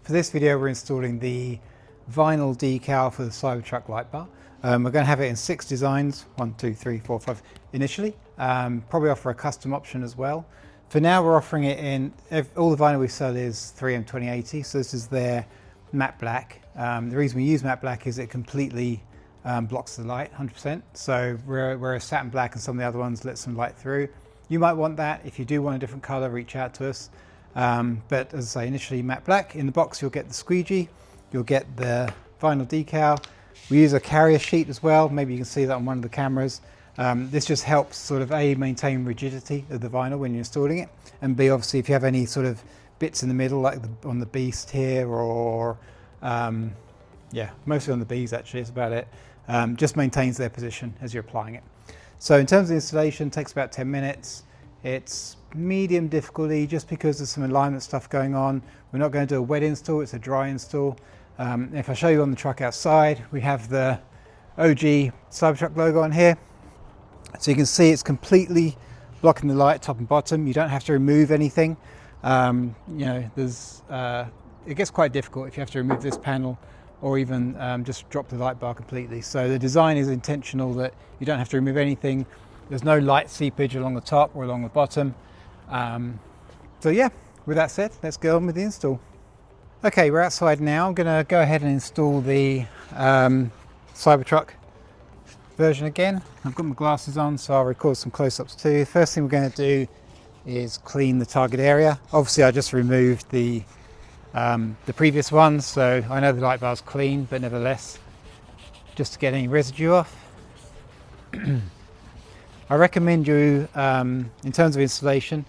For this video we're installing the vinyl decal for the Cybertruck Lightbar. We're going to have it in 6 designs, 1, 2, 3, 4, 5 initially. Probably offer a custom option as well. For now we're offering it in, all the vinyl we sell is 3M2080, so this is their matte black. The reason we use matte black is it completely blocks the light 100%, so whereas satin black and some of the other ones let some light through. You might want that. If you do want a different color, reach out to us. But as I say, initially matte black. In the box you'll get the squeegee, you'll get the vinyl decal. We use a carrier sheet as well, maybe you can see that on one of the cameras. This just helps sort of A, maintain rigidity of the vinyl when you're installing it, and B, obviously if you have any sort of bits in the middle like on the Beast here, or yeah, mostly on the Bees actually, it's about it, just maintains their position as you're applying it. So in terms of the installation, it takes about 10 minutes. It's medium difficulty just because there's some alignment stuff going on. We're not going to do a wet install, it's a dry install. If I show you on the truck outside, we have the OG Cybertruck logo on here. So you can see it's completely blocking the light top and bottom. You don't have to remove anything. You know, it gets quite difficult if you have to remove this panel or even just drop the light bar completely. So the design is intentional that you don't have to remove anything. There's no light seepage along the top or along the bottom. So yeah, with that said, let's get on with the install. Okay, we're outside now. I'm gonna go ahead and install the Cybertruck version again. I've got my glasses on, so I'll record some close-ups too. First thing we're going to do is clean the target area. Obviously I just removed the previous one, so I know the light bar's clean, but nevertheless, just to get any residue off. I recommend you, in terms of installation,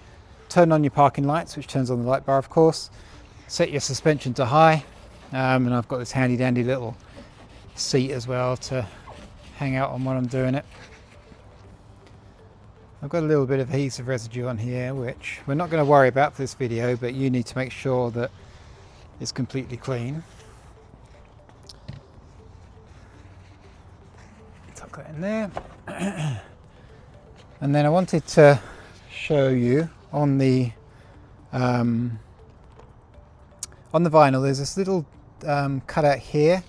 turn on your parking lights, which turns on the light bar of course. Set your suspension to high, and I've got this handy dandy little seat as well to hang out on while I'm doing it. I've got a little bit of adhesive residue on here, which we're not going to worry about for this video, but you need to make sure that it's completely clean. Tuck that in there. And then I wanted to show you on the vinyl, there's this little cutout here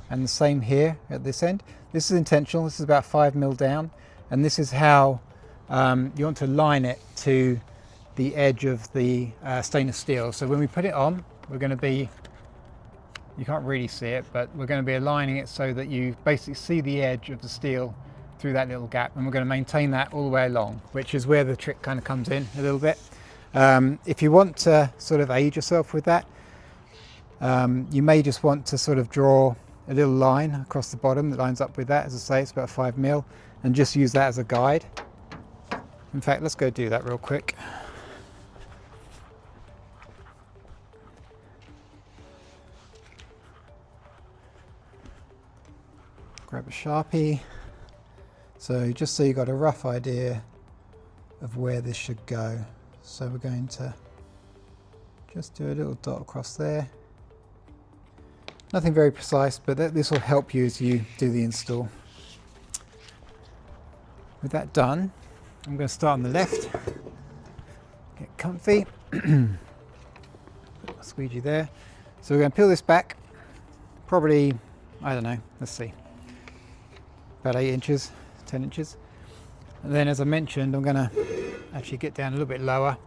and the same here at this end. This is intentional, this is about 5mm down, and this is how you want to line it to the edge of the stainless steel. So when we put it on, we're going to be, you can't really see it, but we're going to be aligning it so that you basically see the edge of the steel through that little gap, and we're going to maintain that all the way along, which is where the trick kind of comes in a little bit. If you want to sort of aid yourself with that, you may just want to sort of draw a little line across the bottom that lines up with that. As I say, it's about 5mm, and just use that as a guide. In fact, let's go do that real quick. Grab a Sharpie. So just so you got a rough idea of where this should go. So we're going to just do a little dot across there. Nothing very precise, but this will help you as you do the install. With that done, I'm going to start on the left. Get comfy. Put my squeegee there. So we're going to peel this back. Probably, I don't know, let's see. About 8 inches, 10 inches. And then as I mentioned, I'm going to actually get down a little bit lower.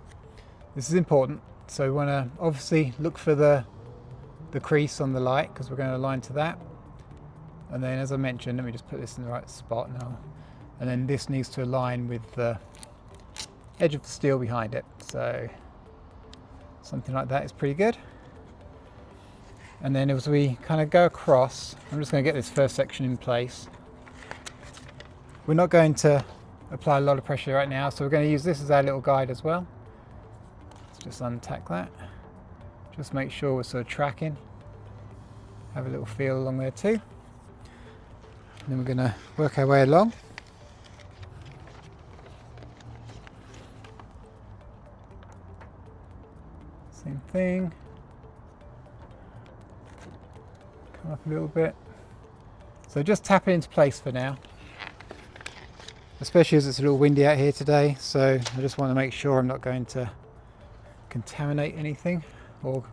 This is important. So we want to obviously look for the crease on the light, because we're going to align to that. And then as I mentioned, let me just put this in the right spot now. And then this needs to align with the edge of the steel behind it. So something like that is pretty good. And then as we kind of go across, I'm just going to get this first section in place. We're not going to apply a lot of pressure right now, so we're going to use this as our little guide as well. Let's just untack that. Just make sure we're sort of tracking. Have a little feel along there too. And then we're going to work our way along. Same thing. Come up a little bit. So just tap it into place for now. Especially as it's a little windy out here today, so I just want to make sure I'm not going to contaminate anything or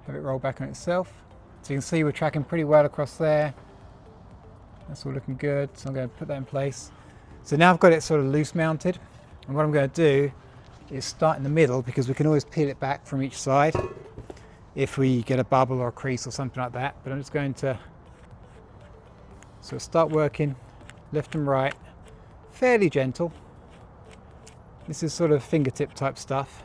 have it roll back on itself. So you can see we're tracking pretty well across there. That's all looking good, so I'm going to put that in place. So now I've got it sort of loose mounted, and what I'm going to do is start in the middle, because we can always peel it back from each side if we get a bubble or a crease or something like that. But I'm just going to sort of start working left and right, fairly gentle. This is sort of fingertip type stuff.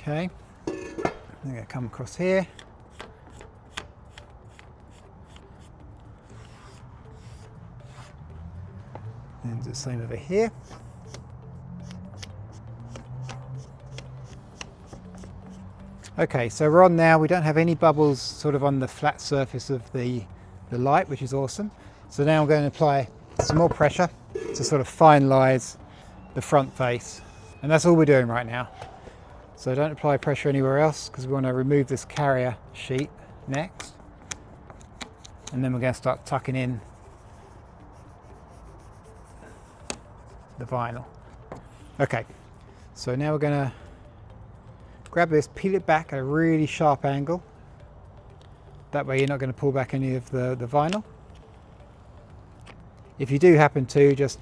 Okay, I'm going to come across here. And do the same over here. Okay, so we're on now. We don't have any bubbles sort of on the flat surface of the light, which is awesome. So now I'm going to apply some more pressure to sort of finalize the front face. And that's all we're doing right now. So don't apply pressure anywhere else, because we want to remove this carrier sheet next. And then we're going to start tucking in the vinyl. Okay, so now we're going to grab this, peel it back at a really sharp angle. That way you're not going to pull back any of the vinyl. If you do happen to, just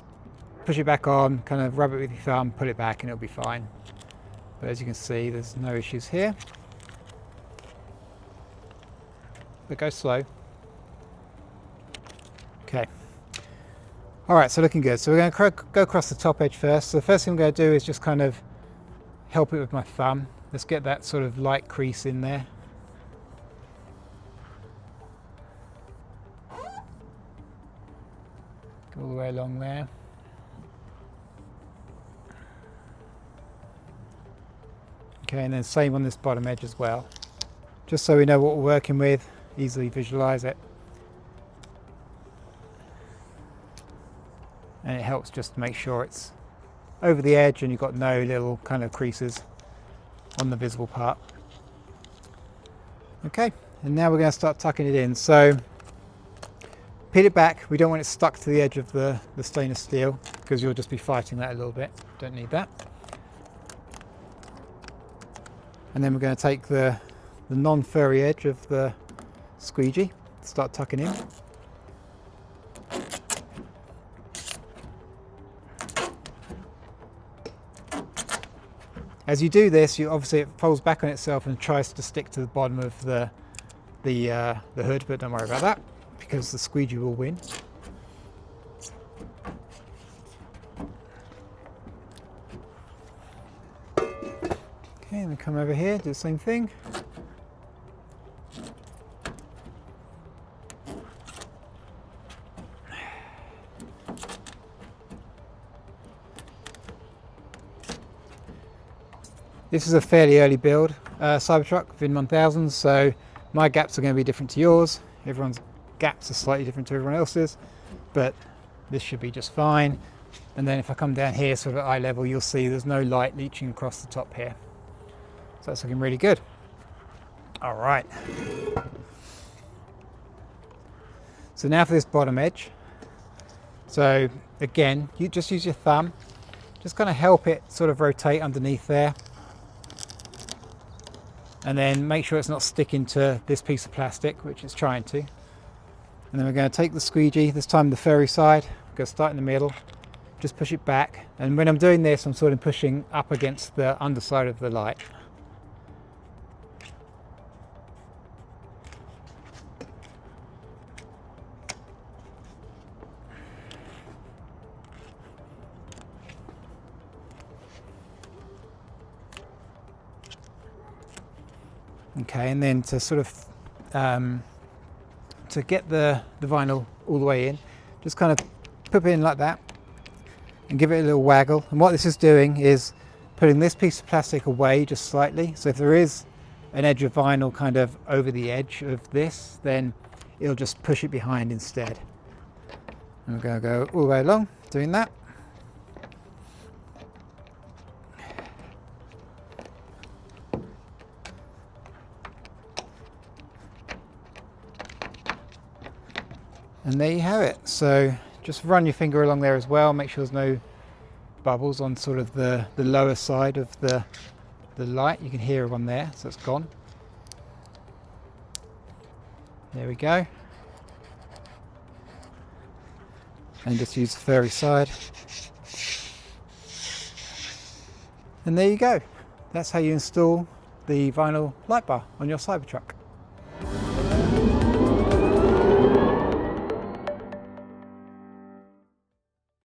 push it back on, kind of rub it with your thumb, put it back, and it'll be fine. But as you can see, there's no issues here. But go slow. Okay. All right, so looking good. So we're going to go across the top edge first. So the first thing I'm going to do is just kind of help it with my thumb. Let's get that sort of light crease in there. Go all the way along there. Okay, and then same on this bottom edge as well. Just so we know what we're working with, easily visualize it. And it helps just to make sure it's over the edge and you've got no little kind of creases on the visible part. Okay, and now we're going to start tucking it in. So peel it back. We don't want it stuck to the edge of the stainless steel, because you'll just be fighting that a little bit. Don't need that. And then we're going to take the non-furry edge of the squeegee, start tucking in. As you do this, obviously it folds back on itself and tries to stick to the bottom of the hood, but don't worry about that, because the squeegee will win. Okay, and then come over here, do the same thing. This is a fairly early build Cybertruck, VIN 1000, so my gaps are going to be different to yours. Everyone's gaps are slightly different to everyone else's, but this should be just fine. And then if I come down here sort of at eye level, you'll see there's no light leaching across the top here. So that's looking really good. All right. So now for this bottom edge. So again, you just use your thumb, just kind of help it sort of rotate underneath there. And then make sure it's not sticking to this piece of plastic, which it's trying to. And then we're going to take the squeegee, this time the furry side, go start in the middle, just push it back. And when I'm doing this, I'm sort of pushing up against the underside of the light. Okay, and then to sort of to get the vinyl all the way in, just kind of put it in like that and give it a little waggle. And what this is doing is putting this piece of plastic away just slightly. So if there is an edge of vinyl kind of over the edge of this, then it'll just push it behind instead. And we're going to go all the way along doing that. And there you have it. So Just run your finger along there as well, make sure there's no bubbles on sort of the lower side of the light. You can hear one there, so it's gone. There we go. And just use the furry side. And there you go. That's how you install the vinyl light bar on your Cybertruck.